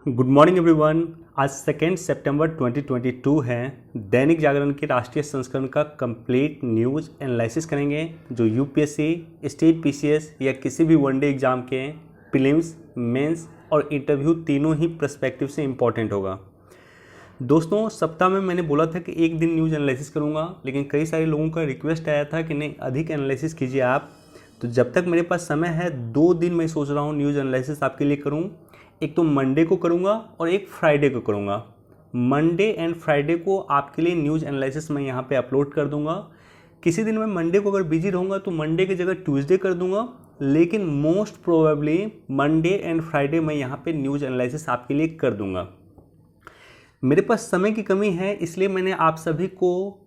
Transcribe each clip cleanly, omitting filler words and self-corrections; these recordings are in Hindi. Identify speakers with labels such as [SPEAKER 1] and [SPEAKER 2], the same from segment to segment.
[SPEAKER 1] Good morning everyone. आज 2 सितंबर 2022 है। दैनिक जागरण के राष्ट्रीय संस्करण का कंप्लीट न्यूज़ एनालिसिस करेंगे जो यूपीएससी, स्टेट पीसीएस या किसी भी वनडे एग्जाम के प्रीलिम्स, मेंस और इंटरव्यू तीनों ही पर्सपेक्टिव से इम्पॉर्टेंट होगा। दोस्तों, सप्ताह में मैंने बोला था कि एक दिन न्यूज़ एनालिसिस करूँगा, लेकिन कई सारे लोगों का रिक्वेस्ट आया था कि नहीं अधिक एनालिसिस कीजिए आप। तो जब तक मेरे पास समय है 2 दिन मैं सोच रहा हूँ न्यूज़ एनालिसिस आपके लिए करूँ। एक तो मंडे को करूँगा और एक फ्राइडे को करूँगा। मंडे एंड फ्राइडे को आपके लिए न्यूज़ एनालिसिस मैं यहाँ पे अपलोड कर दूँगा। किसी दिन मैं मंडे को अगर बिजी रहूँगा तो मंडे की जगह ट्यूसडे कर दूँगा, लेकिन most probably Monday and Friday मैं यहाँ पे न्यूज़ एनालिसिस आपके लिए कर दूँगा। मेरे पास समय की कमी है, इसलिए मैंने आप सभी को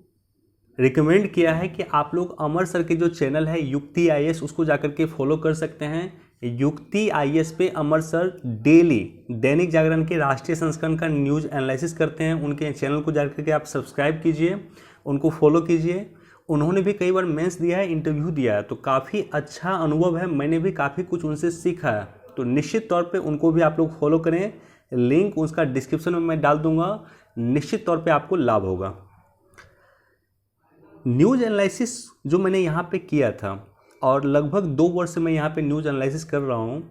[SPEAKER 1] रिकमेंड किया है कि आप लोग अमर सर के जो चैनल है युक्ति आईएएस उसको जाकर के फॉलो कर सकते हैं। युक्ति आईएएस पे अमर सर डेली दैनिक जागरण के राष्ट्रीय संस्करण का न्यूज़ एनालिसिस करते हैं। उनके चैनल को जाकर के आप सब्सक्राइब कीजिए, उनको फॉलो कीजिए। उन्होंने भी कई बार मेंस दिया है, इंटरव्यू दिया है, तो काफ़ी अच्छा अनुभव है। मैंने भी काफ़ी कुछ उनसे सीखा है, तो निश्चित तौर पर उनको भी आप लोग फॉलो करें। लिंक उसका डिस्क्रिप्शन में मैं डाल दूंगा, निश्चित तौर पे आपको लाभ होगा। न्यूज़ एनालिसिस जो मैंने यहाँ पे किया था और लगभग 2 वर्ष से मैं यहाँ पे न्यूज़ एनालिसिस कर रहा हूँ।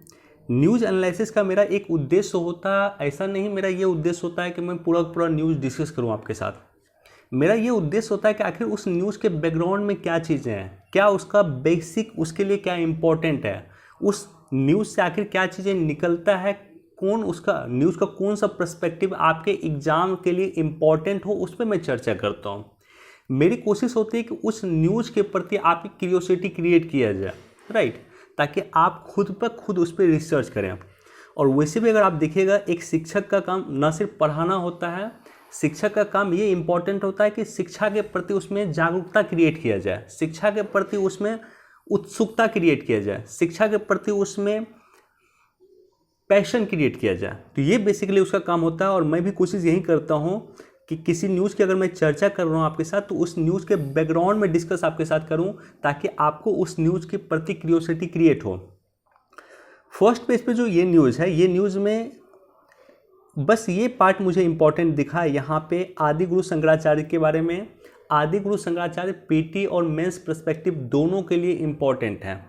[SPEAKER 1] न्यूज़ एनालिसिस का मेरा एक उद्देश्य होता, ऐसा नहीं मेरा ये उद्देश्य होता है कि मैं पूरा न्यूज़ डिस्कस करूँ आपके साथ। मेरा ये उद्देश्य होता है कि आखिर उस न्यूज़ के बैकग्राउंड में क्या चीज़ें हैं, क्या उसका बेसिक उसके लिए क्या इम्पोर्टेंट है, उस न्यूज़ से आखिर क्या चीज़ें निकलता है, कौन उसका न्यूज़ का कौन सा पर्सपेक्टिव आपके एग्ज़ाम के लिए इम्पॉर्टेंट हो, उस पर मैं चर्चा करता हूँ। मेरी कोशिश होती है कि उस न्यूज़ के प्रति आपकी क्यूरियोसिटी क्रिएट किया जाए, राइट, ताकि आप खुद पर खुद उस पर रिसर्च करें। और वैसे भी अगर आप देखिएगा, एक शिक्षक का काम न सिर्फ पढ़ाना होता है, शिक्षक का काम ये इम्पॉर्टेंट होता है कि शिक्षा के प्रति उसमें जागरूकता क्रिएट किया जाए, शिक्षा के प्रति उसमें उत्सुकता क्रिएट किया जाए, शिक्षा के प्रति उसमें पैशन क्रिएट किया जाए। तो ये बेसिकली उसका काम होता है। और मैं भी कोशिश यही करता हूँ कि किसी न्यूज़ की अगर मैं चर्चा कर रहा हूँ आपके साथ, तो उस न्यूज़ के बैकग्राउंड में डिस्कस आपके साथ करूँ, ताकि आपको उस न्यूज़ की प्रति क्यूरियोसिटी क्रिएट हो। फर्स्ट पेज पे जो ये न्यूज़ है, ये न्यूज़ में बस ये पार्ट मुझे इंपॉर्टेंट दिखा है यहाँ पे आदि गुरु शंकराचार्य के बारे में। आदि गुरु शंकराचार्य पीटी और मेंस पर्सपेक्टिव दोनों के लिए इम्पॉर्टेंट है।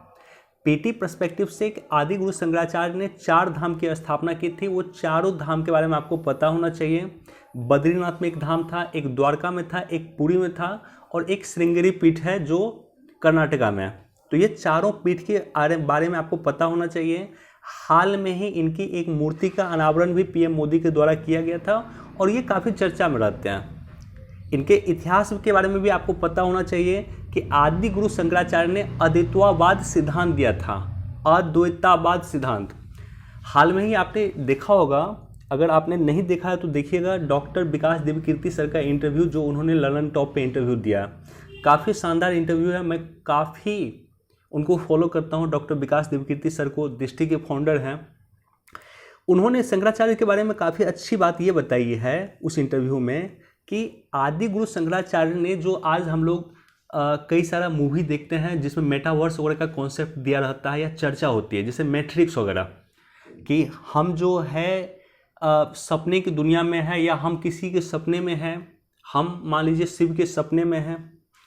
[SPEAKER 1] पीटी पर्सपेक्टिव से आदि गुरु शंकराचार्य ने 4 धाम की स्थापना की थी। वो चारों धाम के बारे में आपको पता होना चाहिए। बद्रीनाथ में एक धाम था, एक द्वारका में था, एक पुरी में था और एक श्रृंगेरी पीठ है जो कर्नाटका में है। तो ये चारों पीठ के बारे में आपको पता होना चाहिए। हाल में ही इनकी एक मूर्ति का अनावरण भी पीएम मोदी के द्वारा किया गया था और ये काफ़ी चर्चा में रहते हैं। इनके इतिहास के बारे में भी आपको पता होना चाहिए कि आदि गुरु शंकराचार्य ने अद्वैतवाद सिद्धांत दिया था, अद्वैतवाद सिद्धांत। हाल में ही आपने देखा होगा, अगर आपने नहीं देखा है तो देखिएगा, डॉक्टर विकास दिव्यकीर्ति सर का इंटरव्यू जो उन्होंने ललन टॉप पे इंटरव्यू दिया। काफ़ी शानदार इंटरव्यू है, मैं काफ़ी उनको फॉलो करता हूँ। डॉक्टर विकास दिव्यकीर्ति सर को दृष्टि के फाउंडर हैं। उन्होंने शंकराचार्य के बारे में काफ़ी अच्छी बात ये बताई है उस इंटरव्यू में कि आदि गुरु शंकराचार्य ने जो आज हम लोग कई सारा मूवी देखते हैं जिसमें मेटावर्स वगैरह का कॉन्सेप्ट दिया रहता है या चर्चा होती है, जैसे मैट्रिक्स वगैरह, कि हम जो है सपने की दुनिया में है या हम किसी के सपने में हैं, हम मान लीजिए शिव के सपने में हैं,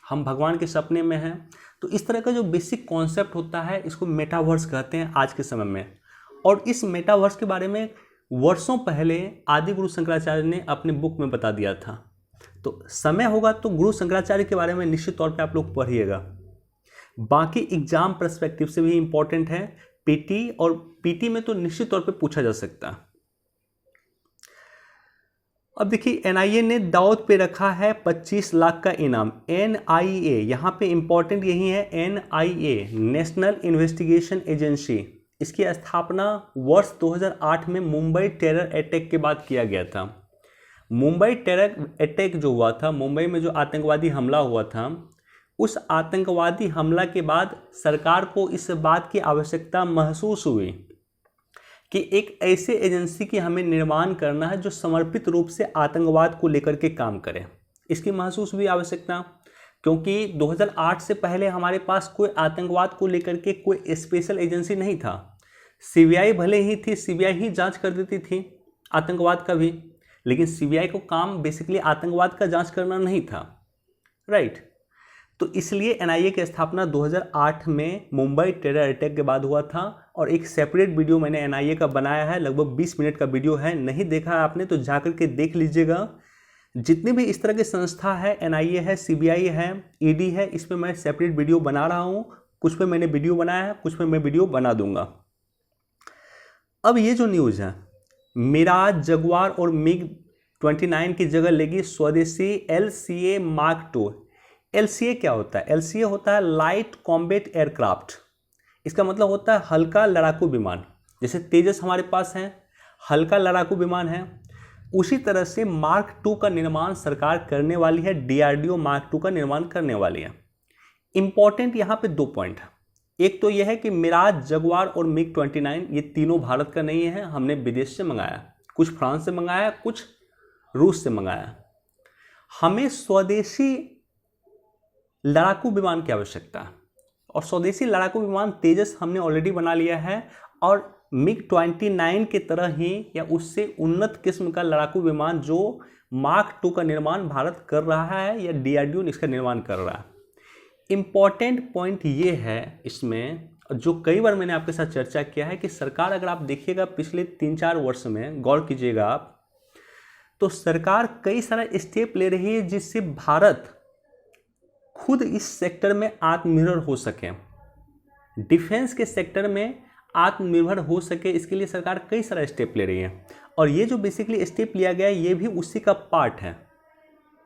[SPEAKER 1] हम भगवान के सपने में हैं। तो इस तरह का जो बेसिक कॉन्सेप्ट होता है इसको मेटावर्स कहते हैं आज के समय में। और इस मेटावर्स के बारे में वर्षों पहले आदि गुरु शंकराचार्य ने अपने बुक में बता दिया था। तो समय होगा तो गुरु शंकराचार्य के बारे में निश्चित तौर पे आप लोग पढ़िएगा। बाकी एग्जाम पर्सपेक्टिव से भी इम्पोर्टेंट है पीटी, और पीटी में तो निश्चित तौर पे पूछा जा सकता है। अब देखिए, एनआईए ने दावत पे रखा है 25 लाख का इनाम। एनआईए यहाँ पे इम्पोर्टेंट यही है, एनआईए नेशनल इन्वेस्टिगेशन एजेंसी। इसकी स्थापना वर्ष 2008 में मुंबई टेरर अटैक के बाद किया गया था। मुंबई टेरर अटैक जो हुआ था, मुंबई में जो आतंकवादी हमला हुआ था, उस आतंकवादी हमला के बाद सरकार को इस बात की आवश्यकता महसूस हुई कि एक ऐसे एजेंसी की हमें निर्माण करना है जो समर्पित रूप से आतंकवाद को लेकर के काम करे। इसकी महसूस हुई आवश्यकता, क्योंकि 2008 से पहले हमारे पास कोई आतंकवाद को लेकर के कोई स्पेशल एजेंसी नहीं था। सीबीआई भले ही थी, सीबीआई ही जांच कर देती थी, आतंकवाद का भी। लेकिन सीबीआई को काम बेसिकली आतंकवाद का जांच करना नहीं था, राइट। तो इसलिए एनआईए की स्थापना 2008 में मुंबई टेरर अटैक के बाद हुआ था। और एक सेपरेट वीडियो मैंने एनआईए का बनाया है, लगभग 20 मिनट का वीडियो है, नहीं देखा है आपने तो जाकर के देख लीजिएगा। जितनी भी इस तरह की संस्था है, एनआईए है, सीबीआई है, ईडी है, इस पर मैं सेपरेट वीडियो बना रहा हूँ। कुछ पे मैंने वीडियो बनाया है, कुछ पे मैं वीडियो बना दूंगा। अब ये जो न्यूज़ है, मिराज, जगुआर और मिग 29 की जगह लेगी स्वदेशी LCA Mark II। LCA क्या होता है? LCA होता है लाइट कॉम्बैट एयरक्राफ्ट। इसका मतलब होता है हल्का लड़ाकू विमान। जैसे तेजस हमारे पास है, हल्का लड़ाकू विमान है, उसी तरह से Mark II का निर्माण सरकार करने वाली है, DRDO Mark II का निर्माण करने वाली है। इंपॉर्टेंट यहाँ पे 2 पॉइंट है। एक तो यह है कि मिराज, जगुआर और मिग 29 ये तीनों भारत का नहीं है, हमने विदेश से मंगाया, कुछ फ्रांस से मंगाया, कुछ रूस से मंगाया। हमें स्वदेशी लड़ाकू विमान की आवश्यकता है, और स्वदेशी लड़ाकू विमान तेजस हमने ऑलरेडी बना लिया है। और मिग 29 के तरह ही या उससे उन्नत किस्म का लड़ाकू विमान जो Mark II का निर्माण भारत कर रहा है या DRDO इसका निर्माण कर रहा है। इम्पॉर्टेंट पॉइंट ये है इसमें, जो कई बार मैंने आपके साथ चर्चा किया है, कि सरकार, अगर आप देखिएगा पिछले 3-4 वर्ष में गौर कीजिएगा आप, तो सरकार कई सारा स्टेप ले रही है जिससे भारत खुद इस सेक्टर में आत्मनिर्भर हो सके, डिफेंस के सेक्टर में आत्मनिर्भर हो सके। इसके लिए सरकार कई सारा स्टेप ले रही है, और ये जो बेसिकली स्टेप लिया गया है ये भी उसी का पार्ट है।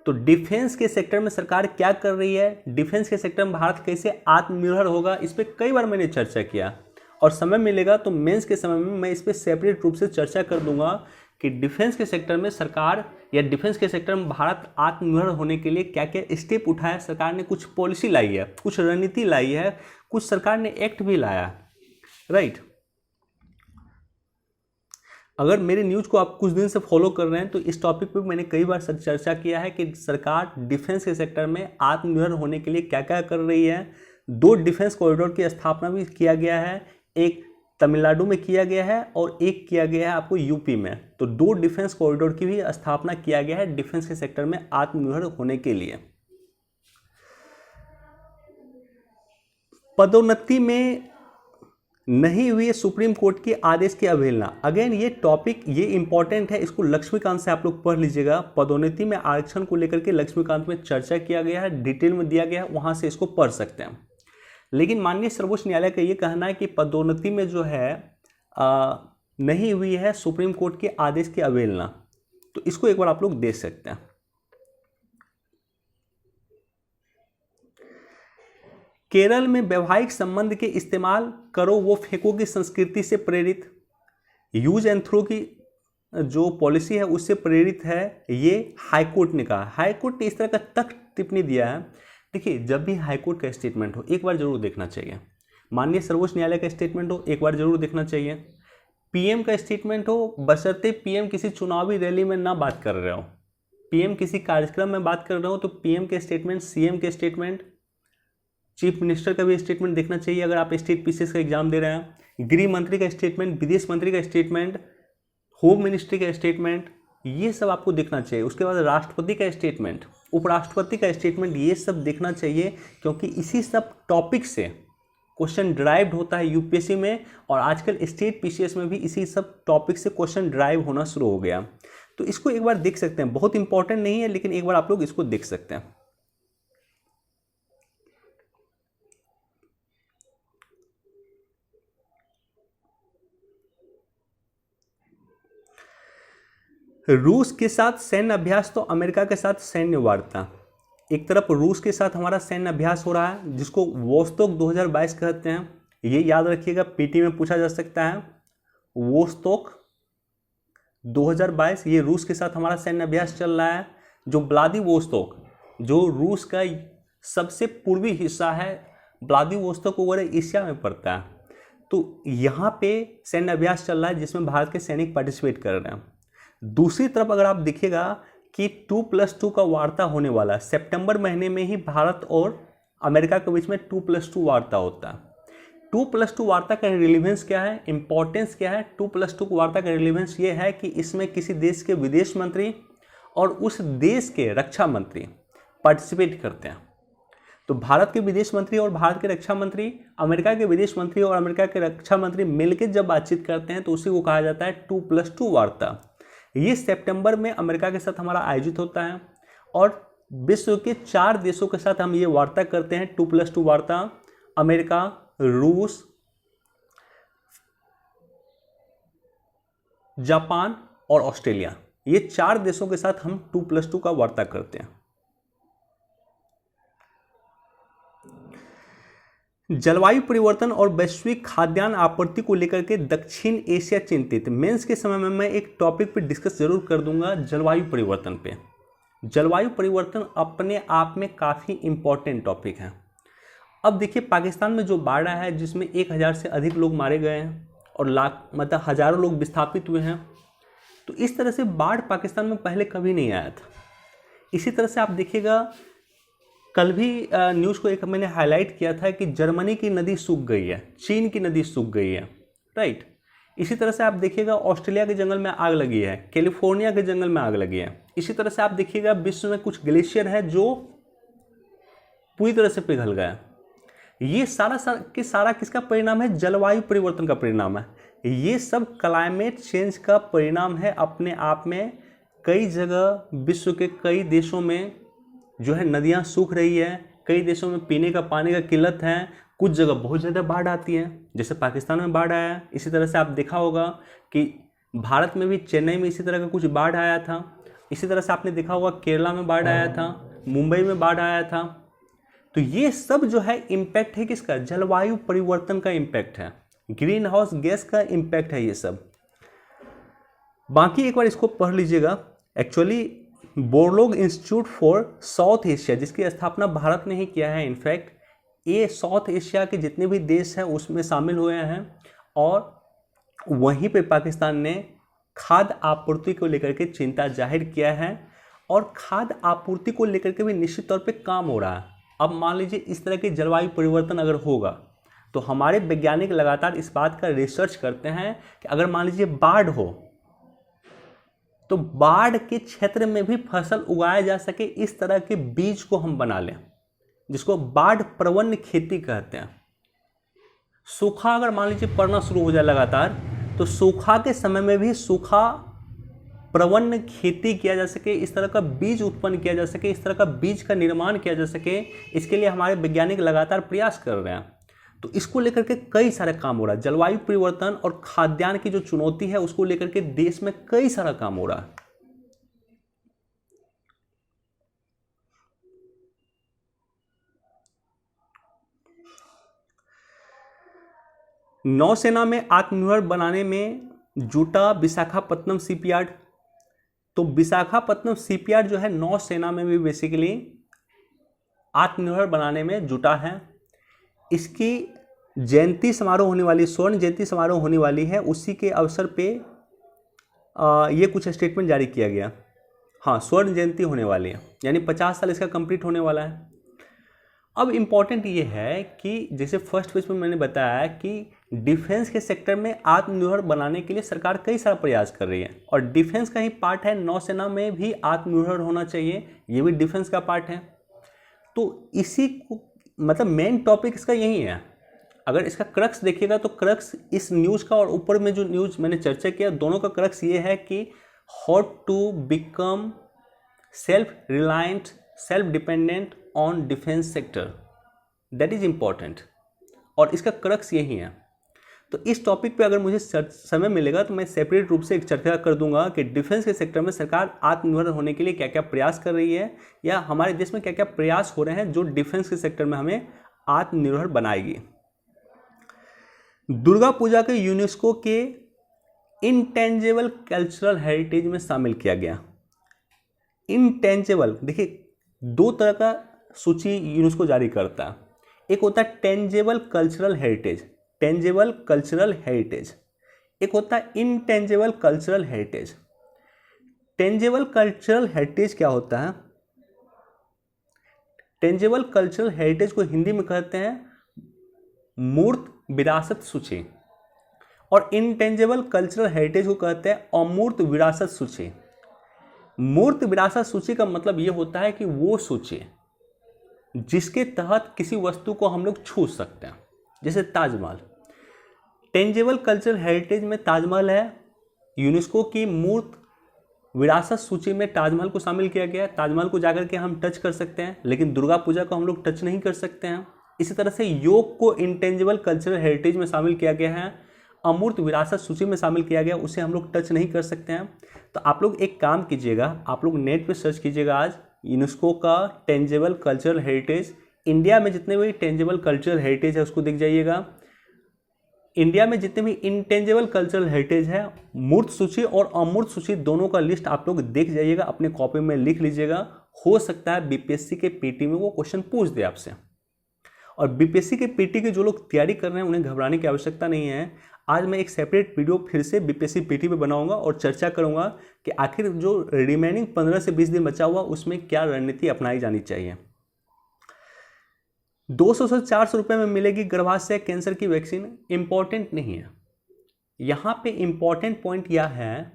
[SPEAKER 1] तो डिफेंस के सेक्टर में सरकार क्या कर रही है, डिफेंस के सेक्टर में भारत कैसे आत्मनिर्भर होगा, इस पर कई बार मैंने चर्चा किया, और समय मिलेगा तो मेंस के समय में मैं इस पर सेपरेट रूप से चर्चा कर दूंगा कि डिफेंस के सेक्टर में सरकार या डिफेंस के सेक्टर में भारत आत्मनिर्भर होने के लिए क्या क्या स्टेप उठाया। सरकार ने कुछ पॉलिसी लाई है, कुछ रणनीति लाई है, कुछ सरकार ने एक्ट भी लाया, राइट। अगर मेरे न्यूज़ को आप कुछ दिन से फॉलो कर रहे हैं तो इस टॉपिक पे मैंने कई बार चर्चा किया है कि सरकार डिफेंस के सेक्टर में आत्मनिर्भर होने के लिए क्या क्या कर रही है। 2 डिफेंस कॉरिडोर की स्थापना भी किया गया है, एक तमिलनाडु में किया गया है और एक किया गया है आपको यूपी में। तो 2 डिफेंस कॉरिडोर की भी स्थापना किया गया है डिफेंस के सेक्टर में आत्मनिर्भर होने के लिए। पदोन्नति में नहीं हुई सुप्रीम कोर्ट के आदेश की अवहेलना। अगेन ये टॉपिक ये इंपॉर्टेंट है, इसको लक्ष्मीकांत से आप लोग पढ़ लीजिएगा। पदोन्नति में आरक्षण को लेकर के लक्ष्मीकांत में चर्चा किया गया है, डिटेल में दिया गया है, वहां से इसको पढ़ सकते हैं। लेकिन माननीय सर्वोच्च न्यायालय का ये कहना है कि पदोन्नति में जो है नहीं हुई है सुप्रीम कोर्ट के आदेश की अवहेलना, तो इसको एक बार आप लोग देख सकते हैं। केरल में वैवाहिक संबंध के इस्तेमाल करो वो फेंको की संस्कृति से प्रेरित, यूज एंड थ्रो की जो पॉलिसी है उससे प्रेरित है, ये हाईकोर्ट ने कहा। हाईकोर्ट ने इस तरह का तख्त टिप्पणी दिया है। देखिए, जब भी हाईकोर्ट का स्टेटमेंट हो एक बार जरूर देखना चाहिए, माननीय सर्वोच्च न्यायालय का स्टेटमेंट हो एक बार जरूर देखना चाहिए, पीएम का स्टेटमेंट हो, बशर्ते पीएम किसी चुनावी रैली में ना बात कर रहे हो, पीएम किसी कार्यक्रम में बात कर रहे हो तो पीएम के स्टेटमेंट, सीएम के स्टेटमेंट, चीफ मिनिस्टर का भी स्टेटमेंट देखना चाहिए अगर आप स्टेट पीसीएस का एग्जाम दे रहे हैं, गृह मंत्री का स्टेटमेंट, विदेश मंत्री का स्टेटमेंट, होम मिनिस्ट्री का स्टेटमेंट, ये सब आपको देखना चाहिए। उसके बाद राष्ट्रपति का स्टेटमेंट, उपराष्ट्रपति का स्टेटमेंट, ये सब देखना चाहिए, क्योंकि इसी सब टॉपिक से क्वेश्चन ड्राइव्ड होता है यूपीएससी में, और आजकल स्टेट पीसीएस में भी इसी सब टॉपिक से क्वेश्चन ड्राइव होना शुरू हो गया। तो इसको एक बार देख सकते हैं, बहुत इंपॉर्टेंट नहीं है लेकिन एक बार आप लोग इसको देख सकते हैं। रूस के साथ सैन्य अभ्यास तो अमेरिका के साथ सैन्य वार्ता। एक तरफ रूस के साथ हमारा सैन्य अभ्यास हो रहा है जिसको वोस्तोक 2022 कहते हैं, ये याद रखिएगा, पीटी में पूछा जा सकता है। वोस्तोक 2022 ये रूस के साथ हमारा सैन्य अभ्यास चल रहा है। जो व्लादिवोस्तोक, जो रूस का सबसे पूर्वी हिस्सा है, व्लादिवोस्तोक वगैरह एशिया में पड़ता है, तो यहाँ पे सैन्य अभ्यास चल रहा है जिसमें भारत के सैनिक पार्टिसिपेट कर रहे हैं। दूसरी तरफ अगर आप देखिएगा कि 2+2 का वार्ता होने वाला है, सितंबर महीने में ही भारत और अमेरिका के बीच में 2+2 वार्ता होता है। 2+2 वार्ता का रिलेवेंस क्या है, इंपॉर्टेंस क्या है? 2+2 वार्ता का रिलेवेंस ये है कि इसमें किसी देश के विदेश मंत्री और उस देश के रक्षा मंत्री पार्टिसिपेट करते हैं। तो भारत के विदेश मंत्री और भारत के रक्षा मंत्री, अमेरिका के विदेश मंत्री और अमेरिका के रक्षा मंत्री मिलकर जब बातचीत करते हैं तो उसी को कहा जाता है 2+2 वार्ता। ये सितंबर में अमेरिका के साथ हमारा आयोजित होता है और विश्व के 4 देशों के साथ हम ये वार्ता करते हैं 2+2 वार्ता। अमेरिका, रूस, जापान और ऑस्ट्रेलिया, ये 4 देशों के साथ हम 2+2 का वार्ता करते हैं। जलवायु परिवर्तन और वैश्विक खाद्यान्न आपूर्ति को लेकर के दक्षिण एशिया चिंतित। मेंस के समय में मैं एक टॉपिक पे डिस्कस जरूर कर दूंगा, जलवायु परिवर्तन पे। जलवायु परिवर्तन अपने आप में काफ़ी इम्पोर्टेंट टॉपिक है। अब देखिए पाकिस्तान में जो बाढ़ आया है जिसमें 1000 से अधिक लोग मारे गए हैं और लाख मतलब हज़ारों लोग विस्थापित हुए हैं, तो इस तरह से बाढ़ पाकिस्तान में पहले कभी नहीं आया था। इसी तरह से आप देखिएगा, कल भी न्यूज़ को एक मैंने हाईलाइट किया था कि जर्मनी की नदी सूख गई है, चीन की नदी सूख गई है, राइट। इसी तरह से आप देखिएगा ऑस्ट्रेलिया के जंगल में आग लगी है, कैलिफोर्निया के जंगल में आग लगी है। इसी तरह से आप देखिएगा विश्व में कुछ ग्लेशियर है जो पूरी तरह से पिघल गया। ये सारा किसका परिणाम है? जलवायु परिवर्तन का परिणाम है। ये सब क्लाइमेट चेंज का परिणाम है अपने आप में। कई जगह विश्व के कई देशों में जो है नदियाँ सूख रही है, कई देशों में पीने का पानी का किल्लत है, कुछ जगह बहुत ज़्यादा बाढ़ आती है, जैसे पाकिस्तान में बाढ़ आया। इसी तरह से आप देखा होगा कि भारत में भी चेन्नई में इसी तरह का कुछ बाढ़ आया था। इसी तरह से आपने देखा होगा केरला में बाढ़ आया था, मुंबई में बाढ़ आया था। तो ये सब जो है इम्पैक्ट है किसका? जलवायु परिवर्तन का इम्पैक्ट है, ग्रीन हाउस गैस का इम्पैक्ट है ये सब। बाकी एक बार इसको पढ़ लीजिएगा। Actually Borlaug institute for south Asia, जिसकी स्थापना भारत ने ही किया है, इनफैक्ट ये साउथ एशिया के जितने भी देश हैं उसमें शामिल हुए हैं और वहीं पे पाकिस्तान ने खाद्य आपूर्ति को लेकर के चिंता जाहिर किया है और खाद्य आपूर्ति को लेकर के भी निश्चित तौर पे काम हो रहा है। अब मान लीजिए इस तरह के जलवायु परिवर्तन अगर होगा तो हमारे वैज्ञानिक लगातार इस बात का रिसर्च करते हैं कि अगर मान लीजिए बाढ़ हो तो बाढ़ के क्षेत्र में भी फसल उगाया जा सके, इस तरह के बीज को हम बना लें, जिसको बाढ़ प्रवण खेती कहते हैं। सूखा अगर मान लीजिए पड़ना शुरू हो जाए लगातार, तो सूखा के समय में भी सूखा प्रवण खेती किया जा सके, इस तरह का बीज उत्पन्न किया जा सके, इस तरह का बीज का निर्माण किया जा सके, इसके लिए हमारे वैज्ञानिक लगातार प्रयास कर रहे हैं। तो इसको लेकर के कई सारे काम हो रहा है। जलवायु परिवर्तन और खाद्यान्न की जो चुनौती है उसको लेकर के देश में कई सारा काम हो रहा है। नौसेना में आत्मनिर्भर बनाने में जुटा विशाखापत्तनम शिपयार्ड। तो विशाखापत्तनम शिपयार्ड जो है नौसेना में भी बेसिकली आत्मनिर्भर बनाने में जुटा है। इसकी जयंती समारोह होने वाली, स्वर्ण जयंती समारोह होने वाली है, उसी के अवसर पे ये कुछ स्टेटमेंट जारी किया गया। हाँ, स्वर्ण जयंती होने वाली है, यानी 50 साल इसका कंप्लीट होने वाला है। अब इम्पॉर्टेंट ये है कि जैसे फर्स्ट पेज में मैंने बताया कि डिफेंस के सेक्टर में आत्मनिर्भर बनाने के लिए सरकार कई सारा प्रयास कर रही है और डिफेंस का ही पार्ट है। नौसेना में भी आत्मनिर्भर होना चाहिए, ये भी डिफेंस का पार्ट है। तो इसी को मतलब मेन टॉपिक इसका यही है। अगर इसका क्रक्स देखिएगा तो क्रक्स इस न्यूज़ का और ऊपर में जो न्यूज़ मैंने चर्चा किया दोनों का क्रक्स ये है कि how to become self reliant, self dependent on defence sector, that is important, और इसका क्रक्स यही है। तो इस टॉपिक पे अगर मुझे समय मिलेगा तो मैं सेपरेट रूप से एक चर्चा कर दूंगा कि डिफेंस के सेक्टर में सरकार आत्मनिर्भर होने के लिए क्या क्या प्रयास कर रही है या हमारे देश में क्या क्या प्रयास हो रहे हैं जो डिफेंस के सेक्टर में हमें आत्मनिर्भर बनाएगी। दुर्गा पूजा के यूनेस्को के इंटेंजिबल कल्चरल हेरिटेज में शामिल किया गया। इंटेंजिबल, देखिए दो तरह का सूची यूनेस्को जारी करता है। एक होता है tangible cultural heritage, tangible cultural heritage, एक होता है intangible cultural heritage. Tangible cultural heritage क्या होता है? टेंजेबल कल्चरल हेरिटेज को हिंदी में कहते हैं मूर्त विरासत सूची। और इंटेंजिबल कल्चरल हेरिटेज को कहते हैं अमूर्त विरासत सूची। मूर्त विरासत सूची का मतलब ये होता है कि वो सूची जिसके तहत किसी वस्तु को हम लोग छू सकते हैं, जैसे ताजमहल। टेंजिबल कल्चरल हेरिटेज में ताजमहल है, यूनेस्को की मूर्त विरासत सूची में ताजमहल को शामिल किया गया है। ताजमहल को जाकर के हम टच कर सकते हैं, लेकिन दुर्गा पूजा को हम लोग टच नहीं कर सकते हैं। इसी तरह से योग को इंटेंजिबल कल्चरल हेरिटेज में शामिल किया गया है, अमूर्त विरासत सूची में शामिल किया गया, उसे हम लोग टच नहीं कर सकते हैं। तो आप लोग एक काम कीजिएगा, आप लोग नेट पे सर्च कीजिएगा आज यूनेस्को का टेंजिबल कल्चरल हेरिटेज। इंडिया में जितने भी टेंजिबल कल्चरल हेरिटेज है उसको देख जाइएगा। इंडिया में जितने भी इंटेंजिबल कल्चरल हेरिटेज है, मूर्त सूची और अमूर्त सूची दोनों का लिस्ट आप लोग देख जाइएगा, अपने कॉपी में लिख लीजिएगा। हो सकता है बीपीएससी के पीटी में वो क्वेश्चन पूछ दे आपसे। और बीपीएससी के पीटी के जो लोग तैयारी कर रहे हैं उन्हें घबराने की आवश्यकता नहीं है। आज मैं एक सेपरेट वीडियो फिर से बीपीएससी पीटी पे बनाऊंगा और चर्चा करूंगा कि आखिर जो रिमेनिंग 15 से 20 दिन बचा हुआ उसमें क्या रणनीति अपनाई जानी चाहिए। 200 से 400 रुपये में मिलेगी गर्भाशय कैंसर की वैक्सीन, इंपॉर्टेंट नहीं है। यहाँ पे इंपॉर्टेंट पॉइंट यह है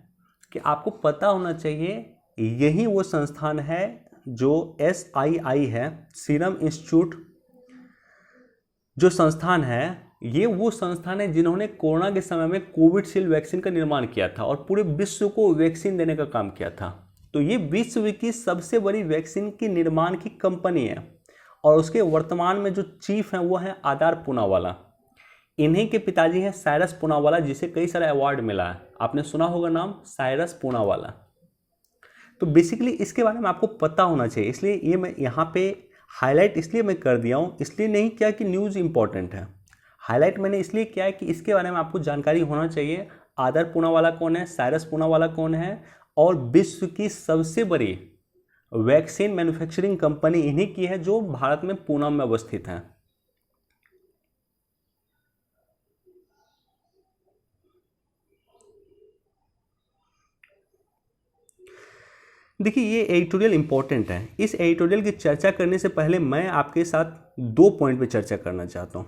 [SPEAKER 1] कि आपको पता होना चाहिए यही वो संस्थान है जो SII है, सीरम इंस्टीट्यूट जो संस्थान है, ये वो संस्थान है जिन्होंने कोरोना के समय में कोविशील्ड वैक्सीन का निर्माण किया था और पूरे विश्व को वैक्सीन देने का काम किया था। तो ये विश्व की सबसे बड़ी वैक्सीन की निर्माण की कंपनी है और उसके वर्तमान में जो चीफ हैं वो हैं आदार पूनावाला। इन्हीं के पिताजी हैं साइरस पूनावाला, जिसे कई सारे अवार्ड मिला है। आपने सुना होगा नाम साइरस पूनावाला। तो बेसिकली इसके बारे में आपको पता होना चाहिए, इसलिए ये मैं यहाँ पे हाईलाइट इसलिए मैं कर दिया हूँ, इसलिए नहीं किया कि न्यूज़ इंपॉर्टेंट है। हाईलाइट मैंने इसलिए किया है कि इसके बारे में आपको जानकारी होना चाहिए। आदर पूनावाला कौन है, साइरस पूनावाला कौन है, और विश्व की सबसे बड़ी वैक्सीन मैन्युफैक्चरिंग कंपनी इन्हीं की है जो भारत में पूना में अवस्थित है। देखिए ये एडिटोरियल इंपॉर्टेंट है। इस एडिटोरियल की चर्चा करने से पहले मैं आपके साथ 2 पॉइंट पे चर्चा करना चाहता हूँ।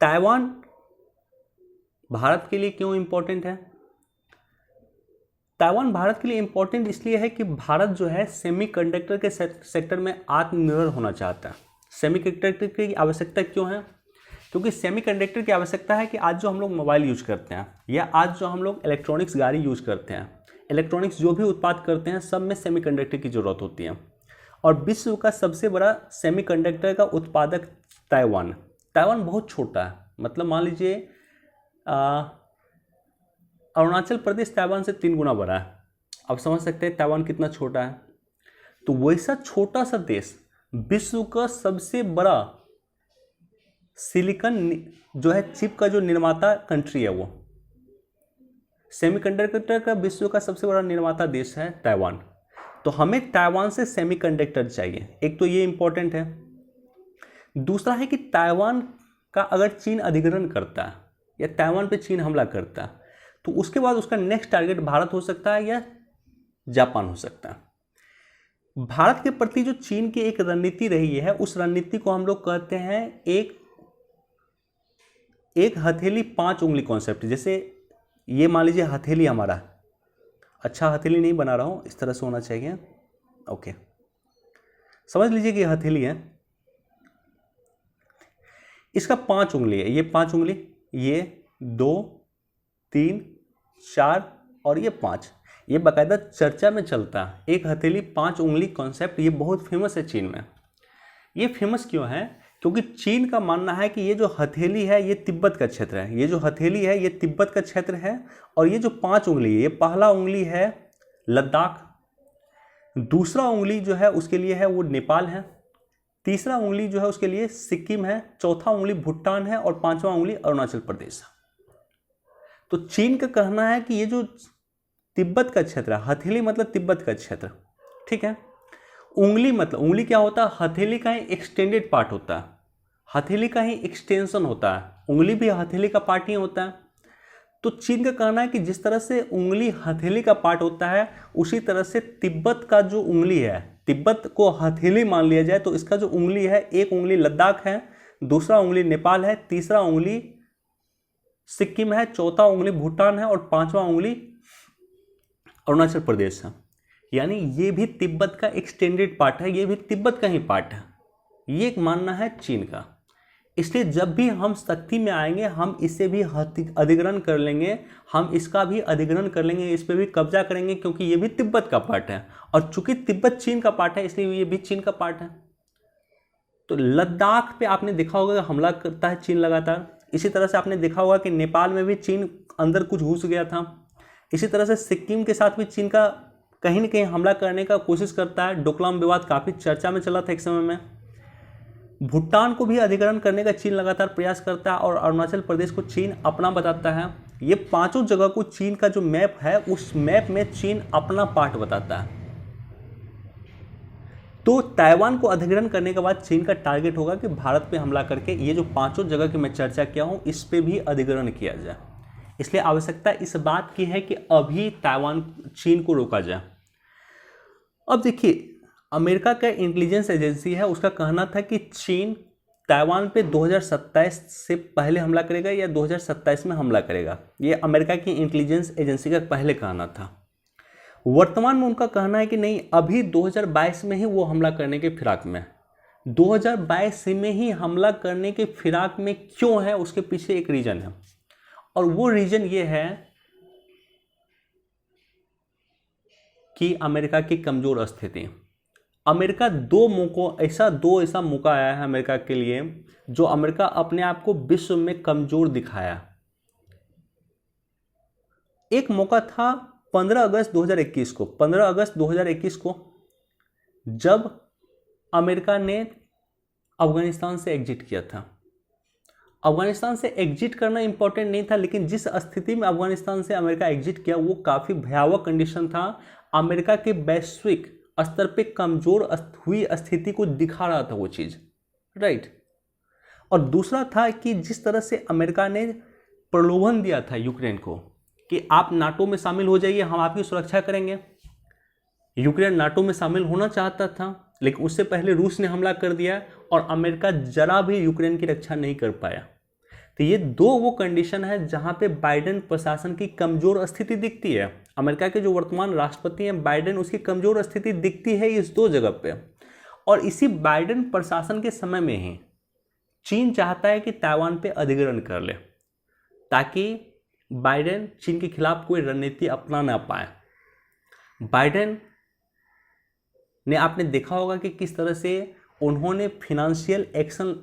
[SPEAKER 1] ताइवान भारत के लिए क्यों इंपॉर्टेंट है? ताइवान भारत के लिए इंपॉर्टेंट इसलिए है कि भारत जो है सेमीकंडक्टर के सेक्टर में आत्मनिर्भर होना चाहता है। सेमीकंडक्टर की आवश्यकता क्यों है? क्योंकि सेमीकंडक्टर की आवश्यकता है कि आज जो हम लोग मोबाइल यूज करते हैं या आज जो हम लोग इलेक्ट्रॉनिक्स गाड़ी यूज करते हैं, इलेक्ट्रॉनिक्स जो भी उत्पाद करते हैं, सब में सेमीकंडक्टर की ज़रूरत होती है। और विश्व का सबसे बड़ा सेमीकंडक्टर का उत्पादक ताइवान। ताइवान बहुत छोटा है, मतलब मान लीजिए अरुणाचल प्रदेश ताइवान से 3 गुना बड़ा है। आप समझ सकते हैं ताइवान कितना छोटा है। तो वैसा छोटा सा देश विश्व का सबसे बड़ा सिलिकॉन जो है चिप का जो निर्माता कंट्री है, वो सेमीकंडक्टर का विश्व का सबसे बड़ा निर्माता देश है ताइवान। तो हमें ताइवान से सेमीकंडक्टर चाहिए, एक तो ये इंपॉर्टेंट है। दूसरा है कि ताइवान का अगर चीन अधिग्रहण करता है या ताइवान पे चीन हमला करता है तो उसके बाद उसका नेक्स्ट टारगेट भारत हो सकता है या जापान हो सकता है। भारत के प्रति जो चीन की एक रणनीति रही है, उस रणनीति को हम लोग कहते हैं एक हथेली 5 उंगली कॉन्सेप्ट। जैसे ये मान लीजिए हथेली हमारा, अच्छा हथेली नहीं बना रहा हूँ, इस तरह से होना चाहिए, ओके, समझ लीजिए कि हथेली है, इसका 5 उंगली है, ये 5 उंगली, ये 2, 3, 4 और ये 5, ये बाकायदा चर्चा में चलता है। एक हथेली 5 उंगली कॉन्सेप्ट, ये बहुत फेमस है चीन में। ये फेमस क्यों है? क्योंकि चीन का मानना है कि ये जो हथेली है ये तिब्बत का क्षेत्र है, ये जो हथेली है ये तिब्बत का क्षेत्र है, और ये जो 5 उंगली है, ये पहला उंगली है लद्दाख, दूसरा उंगली जो है उसके लिए है वो नेपाल है, तीसरा उंगली जो है उसके लिए सिक्किम है, चौथा उंगली भूटान है और 5वां उंगली अरुणाचल प्रदेश है। तो चीन का कहना है कि ये जो तिब्बत का क्षेत्र है, हथेली मतलब तिब्बत का क्षेत्र, ठीक है। उंगली मतलब, उंगली क्या होता है? हथेली का ही एक्सटेंडेड पार्ट होता है, हथेली का ही एक्सटेंशन होता है, उंगली भी हथेली का पार्ट ही होता है। तो चीन का कहना है कि जिस तरह से उंगली हथेली का पार्ट होता है, उसी तरह से तिब्बत का जो उंगली है, तिब्बत को हथेली मान लिया जाए तो इसका जो उंगली है, एक उंगली लद्दाख है, दूसरा उंगली नेपाल है, तीसरा उंगली सिक्किम है, चौथा उंगली भूटान है और पांचवा उंगली अरुणाचल प्रदेश है। यानी ये भी तिब्बत का एक्सटेंडेड पार्ट है, ये भी तिब्बत का ही पार्ट है। ये एक मानना है चीन का। इसलिए जब भी हम शक्ति में आएंगे हम इसे भी अधिग्रहण कर लेंगे, हम इसका भी अधिग्रहण कर लेंगे, इस पर भी कब्जा करेंगे, क्योंकि ये भी तिब्बत का पार्ट है। और चूंकि तिब्बत चीन का पार्ट है इसलिए ये भी चीन का पार्ट है। तो लद्दाख पे आपने देखा होगा कि हमला करता है चीन लगातार। इसी तरह से आपने देखा होगा कि नेपाल में भी चीन अंदर कुछ घुस गया था। इसी तरह से सिक्किम के साथ भी चीन का कहीं न कहीं हमला करने का कोशिश करता है। डोकलाम विवाद काफ़ी चर्चा में चला था एक समय में। भूटान को भी अधिग्रहण करने का चीन लगातार प्रयास करता है और अरुणाचल प्रदेश को चीन अपना बताता है। ये पांचों जगह को चीन का जो मैप है उस मैप में चीन अपना पार्ट बताता है। तो ताइवान को अधिग्रहण करने के बाद चीन का टारगेट होगा कि भारत पे हमला करके ये जो पांचों जगह की मैं चर्चा किया हूँ इस पे भी अधिग्रहण किया जाए। इसलिए आवश्यकता इस बात की है कि अभी ताइवान चीन को रोका जाए। अब देखिए, अमेरिका का इंटेलिजेंस एजेंसी है, उसका कहना था कि चीन ताइवान पे 2027 से पहले हमला करेगा या 2027 में हमला करेगा। ये अमेरिका की इंटेलिजेंस एजेंसी का पहले कहना था। वर्तमान में उनका कहना है कि नहीं, अभी 2022 में ही वो हमला करने के फिराक में। 2022 में ही हमला करने के फिराक में क्यों है, उसके पीछे एक रीजन है, और वो रीजन ये है कि अमेरिका की कमजोर स्थिति। अमेरिका दो ऐसा मौका आया है अमेरिका के लिए जो अमेरिका अपने आप को विश्व में कमजोर दिखाया। एक मौका था 15 अगस्त 2021 को। 15 अगस्त 2021 को जब अमेरिका ने अफगानिस्तान से एग्जिट किया था। अफगानिस्तान से एग्जिट करना इंपॉर्टेंट नहीं था, लेकिन जिस स्थिति में अफगानिस्तान से अमेरिका एग्जिट किया वो काफ़ी भयावह कंडीशन था। अमेरिका के वैश्विक स्तर पे कमजोर हुई स्थिति को दिखा रहा था वो चीज़, राइट। और दूसरा था कि जिस तरह से अमेरिका ने प्रलोभन दिया था यूक्रेन को कि आप नाटो में शामिल हो जाइए, हम आपकी सुरक्षा करेंगे। यूक्रेन नाटो में शामिल होना चाहता था, लेकिन उससे पहले रूस ने हमला कर दिया और अमेरिका जरा भी यूक्रेन की रक्षा नहीं कर पाया। तो ये दो वो कंडीशन है जहां पे बाइडेन प्रशासन की कमजोर स्थिति दिखती है। अमेरिका के जो वर्तमान राष्ट्रपति हैं बाइडेन, उसकी कमजोर स्थिति दिखती है इस दो जगह पे। और इसी बाइडेन प्रशासन के समय में ही चीन चाहता है कि ताइवान पे अधिग्रहण कर ले, ताकि बाइडेन चीन के खिलाफ कोई रणनीति अपना ना पाए। बाइडेन ने आपने देखा होगा कि किस तरह से उन्होंने फिनेंशियल एक्शन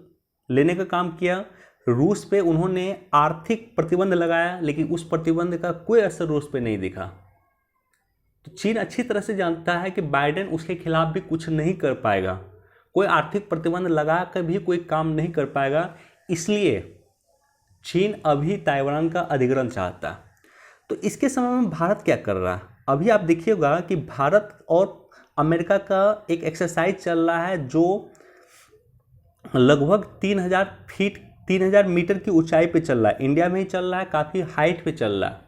[SPEAKER 1] लेने का काम किया। रूस पे उन्होंने आर्थिक प्रतिबंध लगाया, लेकिन उस प्रतिबंध का कोई असर रूस पे नहीं दिखा। तो चीन अच्छी तरह से जानता है कि बाइडेन उसके खिलाफ भी कुछ नहीं कर पाएगा, कोई आर्थिक प्रतिबंध लगा कर भी कोई काम नहीं कर पाएगा। इसलिए चीन अभी ताइवान का अधिग्रहण चाहता है। तो इसके समय में भारत क्या कर रहा है? अभी आप देखिएगा कि भारत और अमेरिका का एक एक्सरसाइज चल रहा है जो लगभग 3000 मीटर की ऊंचाई पे चल रहा है। इंडिया में ही चल रहा है, काफ़ी हाइट पे चल रहा है।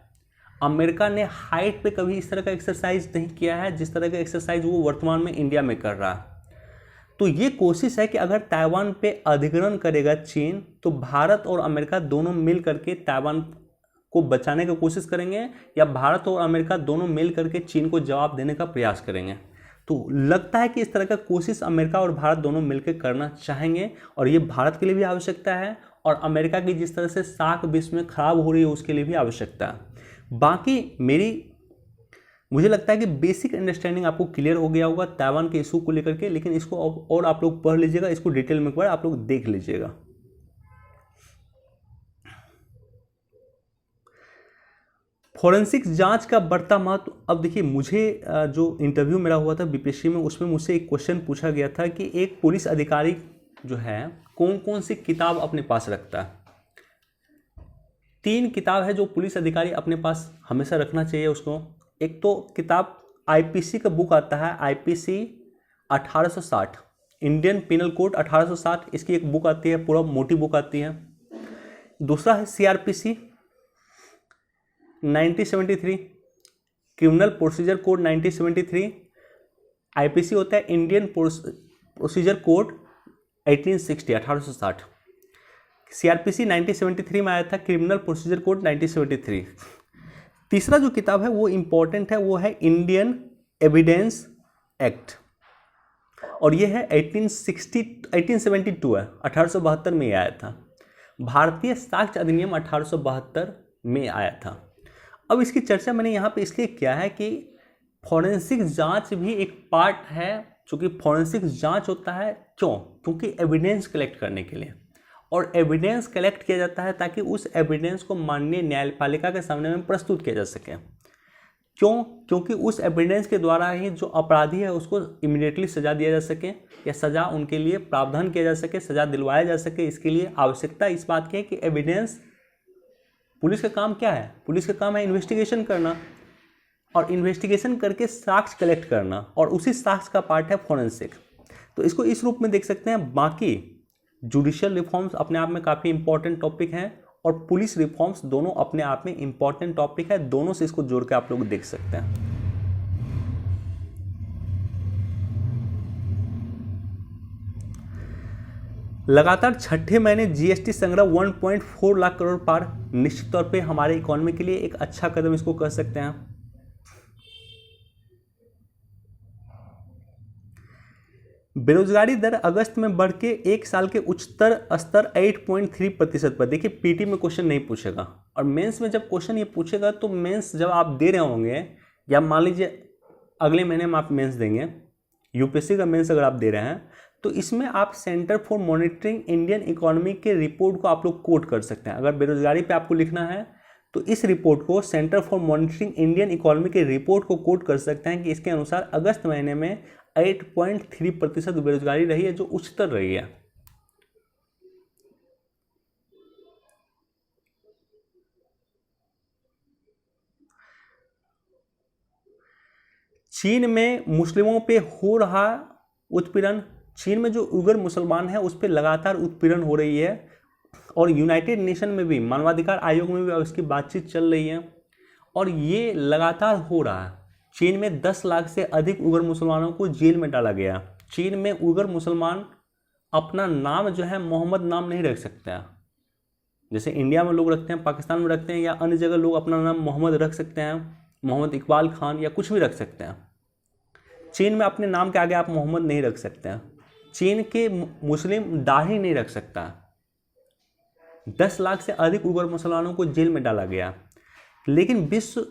[SPEAKER 1] अमेरिका ने हाइट पे कभी इस तरह का एक्सरसाइज नहीं किया है जिस तरह का एक्सरसाइज वो वर्तमान में इंडिया में कर रहा है। तो ये कोशिश है कि अगर ताइवान पे अधिग्रहण करेगा चीन, तो भारत और अमेरिका दोनों मिल करके ताइवान को बचाने की कोशिश करेंगे, या भारत और अमेरिका दोनों मिल करके चीन को जवाब देने का प्रयास करेंगे। तो लगता है कि इस तरह का कोशिश अमेरिका और भारत दोनों मिलकर करना चाहेंगे, और ये भारत के लिए भी आवश्यकता है और अमेरिका की जिस तरह से साख विश्व में खराब हो रही है उसके लिए भी आवश्यकता है। बाकी मुझे लगता है कि बेसिक अंडरस्टैंडिंग आपको क्लियर हो गया होगा ताइवान के इशू को लेकर के, लेकिन इसको और आप लोग पढ़ लीजिएगा, इसको डिटेल में एक बार आप लोग देख लीजिएगा। फॉरेंसिक जांच का बढ़ता महत्व। अब देखिए, मुझे जो इंटरव्यू मेरा हुआ था बीपीएससी में, उसमें मुझसे एक क्वेश्चन पूछा गया था कि एक पुलिस अधिकारी जो है कौन कौन सी किताब अपने पास रखता है। 3 किताब है जो पुलिस अधिकारी अपने पास हमेशा रखना चाहिए उसको। एक तो किताब आईपीसी का बुक आता है, आईपीसी 1860, इंडियन पिनल कोड 1860, इसकी एक बुक आती है, पूरा मोटी बुक आती है। दूसरा है CrPC 1973, criminal procedure code 1973। IPC होता है इंडियन प्रोसीजर कोड 1860। CRPC 1973 में आया था, क्रिमिनल प्रोसीजर कोड 1973। तीसरा जो किताब है वो इम्पोर्टेंट है, वो है इंडियन एविडेंस एक्ट, और ये है 1872 है, 1872 में आया था। भारतीय साक्ष्य अधिनियम 1872 में आया था। अब इसकी चर्चा मैंने यहाँ पे इसलिए किया है कि फॉरेंसिक जांच भी एक पार्ट है, चूँकि फॉरेंसिक जांच होता है क्यों, क्योंकि एविडेंस कलेक्ट करने के लिए, और एविडेंस कलेक्ट किया जाता है ताकि उस एविडेंस को माननीय न्यायपालिका के सामने में प्रस्तुत किया जा सके। क्यों? क्योंकि उस एविडेंस के द्वारा ही जो अपराधी है उसको इमीडिएटली सजा दिया जा सके, या सजा उनके लिए प्रावधान किया जा सके, सजा दिलवाया जा सके। इसके लिए आवश्यकता इस बात की है कि एविडेंस, पुलिस का काम क्या है? पुलिस का काम है इन्वेस्टिगेशन करना, और इन्वेस्टिगेशन करके साक्ष्य कलेक्ट करना, और उसी साक्ष्य का पार्ट है फॉरेंसिक। तो इसको इस रूप में देख सकते हैं। बाकी जुडिशियल रिफॉर्म्स अपने आप में काफ़ी इंपॉर्टेंट टॉपिक हैं, और पुलिस रिफॉर्म्स दोनों अपने आप में इंपॉर्टेंट टॉपिक है। दोनों से इसको जोड़ के आप लोग देख सकते हैं। लगातार छठे महीने जीएसटी संग्रह 1.4 लाख करोड़ पार, निश्चित तौर पे हमारे इकोनॉमी के लिए एक अच्छा कदम इसको कह सकते हैं। बेरोजगारी दर अगस्त में बढ़ के एक साल के उच्चतर स्तर 8.3% पर। देखिए पीटी में क्वेश्चन नहीं पूछेगा, और मेंस में जब क्वेश्चन ये पूछेगा तो मेंस जब आप दे रहे होंगे, या मान लीजिए अगले महीने में आप मेंस देंगे, यूपीएससी का मेंस अगर आप दे रहे हैं, तो इसमें आप centre for monitoring Indian economy के रिपोर्ट को आप लोग कोट कर सकते हैं। अगर बेरोजगारी पे आपको लिखना है तो इस रिपोर्ट को, centre for monitoring Indian economy के रिपोर्ट को कोट कर सकते हैं कि इसके अनुसार अगस्त महीने में 8.3% बेरोजगारी रही है, जो उच्चतर रही है। चीन में मुस्लिमों पे हो रहा उत्पीड़न, चीन में जो उइगर मुसलमान है उस पर लगातार उत्पीड़न हो रही है, और यूनाइटेड नेशन में भी, मानवाधिकार आयोग में भी अब इसकी बातचीत चल रही है, और ये लगातार हो रहा है। चीन में 10 लाख से अधिक उइगर मुसलमानों को जेल में डाला गया। चीन में उइगर मुसलमान अपना नाम जो है मोहम्मद नाम नहीं रख सकते हैं, जैसे इंडिया में लोग रखते हैं, पाकिस्तान में रखते हैं, या अन्य जगह लोग अपना नाम मोहम्मद रख सकते हैं, मोहम्मद इकबाल खान या कुछ भी रख सकते हैं। चीन में अपने नाम के आगे आप मोहम्मद नहीं रख सकते हैं। चीन के मुस्लिम दाढ़ी नहीं रख सकता। 10 लाख से अधिक उइगर मुसलमानों को जेल में डाला गया। लेकिन विश्व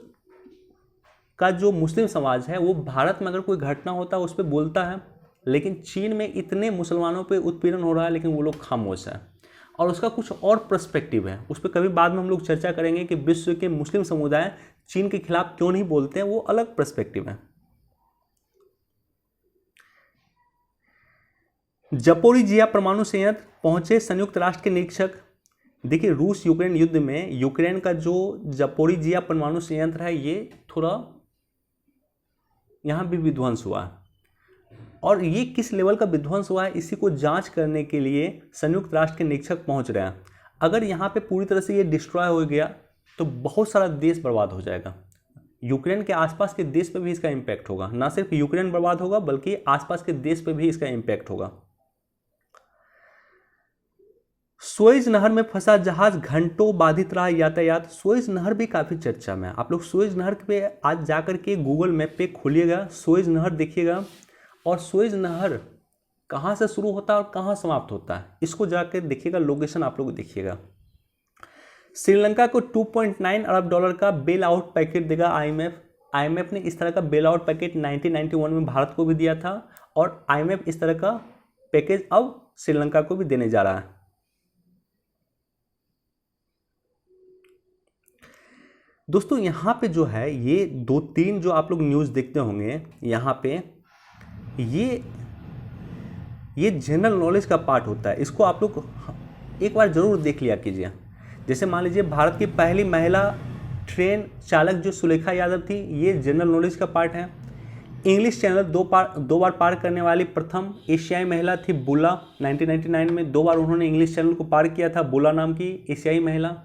[SPEAKER 1] का जो मुस्लिम समाज है वो भारत में अगर कोई घटना होता है उस पर बोलता है, लेकिन चीन में इतने मुसलमानों पे उत्पीड़न हो रहा है लेकिन वो लोग खामोश है, और उसका कुछ और पर्सपेक्टिव है। उस पर कभी बाद में हम लोग चर्चा करेंगे कि विश्व के मुस्लिम समुदाय चीन के खिलाफ क्यों नहीं बोलते हैं, वो अलग पर्सपेक्टिव है। जपोरिजिया परमाणु संयंत्र पहुंचे संयुक्त राष्ट्र के निरीक्षक। देखिए रूस यूक्रेन युद्ध में यूक्रेन का जो जपोरिजिया परमाणु संयंत्र है ये थोड़ा यहाँ भी विध्वंस हुआ, और ये किस लेवल का विध्वंस हुआ है इसी को जांच करने के लिए संयुक्त राष्ट्र के निरीक्षक पहुंच रहे हैं। अगर यहाँ पे पूरी तरह से ये डिस्ट्रॉय हो गया तो बहुत सारा देश बर्बाद हो जाएगा। यूक्रेन के आसपास के देश पे भी इसका इम्पैक्ट होगा, ना सिर्फ यूक्रेन बर्बाद होगा बल्कि आसपास के देश पे भी इसका इम्पैक्ट होगा। सुएज नहर में फंसा जहाज, घंटों बाधित रहा यातायात। सुएज नहर भी काफ़ी चर्चा में है। आप लोग सुएज नहर पे आज जाकर के गूगल मैप पे खोलिएगा, सुएज नहर देखिएगा, और सुएज नहर कहाँ से शुरू होता है और कहाँ समाप्त होता है इसको जाकर देखिएगा, लोकेशन आप लोग देखिएगा। श्रीलंका को 2.9 अरब डॉलर का बेल आउट पैकेज देगा आईएमएफ। आईएमएफ ने इस तरह का बेल आउट पैकेज 1991 में भारत को भी दिया था, और आईएमएफ इस तरह का पैकेज अब श्रीलंका को भी देने जा रहा है। दोस्तों यहाँ पे जो है ये 2-3 जो आप लोग न्यूज़ देखते होंगे यहाँ पे, ये जनरल नॉलेज का पार्ट होता है। इसको आप लोग एक बार ज़रूर देख लिया कीजिए। जैसे मान लीजिए भारत की पहली महिला ट्रेन चालक जो सुलेखा यादव थी, ये जनरल नॉलेज का पार्ट है। इंग्लिश चैनल दो बार पार करने वाली प्रथम एशियाई महिला थी बुला। 1999 में 2 बार उन्होंने इंग्लिश चैनल को पार किया था, बुला नाम की एशियाई महिला।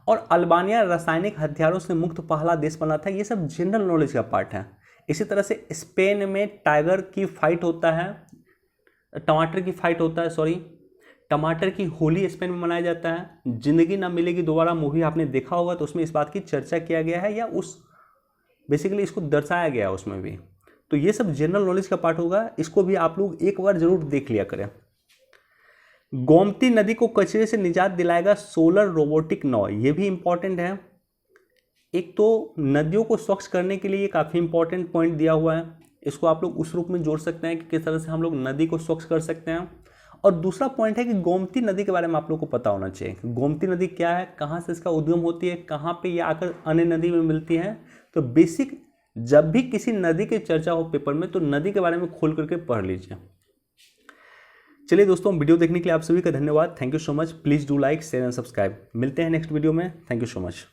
[SPEAKER 1] और अल्बानिया रासायनिक हथियारों से मुक्त पहला देश बना था। ये सब जनरल नॉलेज का पार्ट है। इसी तरह से स्पेन में टाइगर की फाइट होता है, टमाटर की फाइट होता है, टमाटर की होली स्पेन में मनाया जाता है। जिंदगी ना मिलेगी दोबारा मूवी आपने देखा होगा, तो उसमें इस बात की चर्चा किया गया है, या उस बेसिकली इसको दर्शाया गया है उसमें भी। तो ये सब जनरल नॉलेज का पार्ट होगा, इसको भी आप लोग एक बार जरूर देख लिया करें। गोमती नदी को कचरे से निजात दिलाएगा सोलर रोबोटिक नाव, ये भी इंपॉर्टेंट है। एक तो नदियों को स्वच्छ करने के लिए काफ़ी इंपॉर्टेंट पॉइंट दिया हुआ है, इसको आप लोग उस रूप में जोड़ सकते हैं कि किस तरह से हम लोग नदी को स्वच्छ कर सकते हैं। और दूसरा पॉइंट है कि गोमती नदी के बारे में आप लोग को पता होना चाहिए। गोमती नदी क्या है, कहाँ से इसका उद्गम होती है, कहाँ पे ये आकर अन्य नदी में मिलती है। तो बेसिक जब भी किसी नदी की चर्चा हो पेपर में, तो नदी के बारे में खोल करके पढ़ लीजिए। चलिए दोस्तों, वीडियो देखने के लिए आप सभी का धन्यवाद। Thank you so much. Please do like, share and subscribe. मिलते हैं नेक्स्ट वीडियो में। Thank you so much.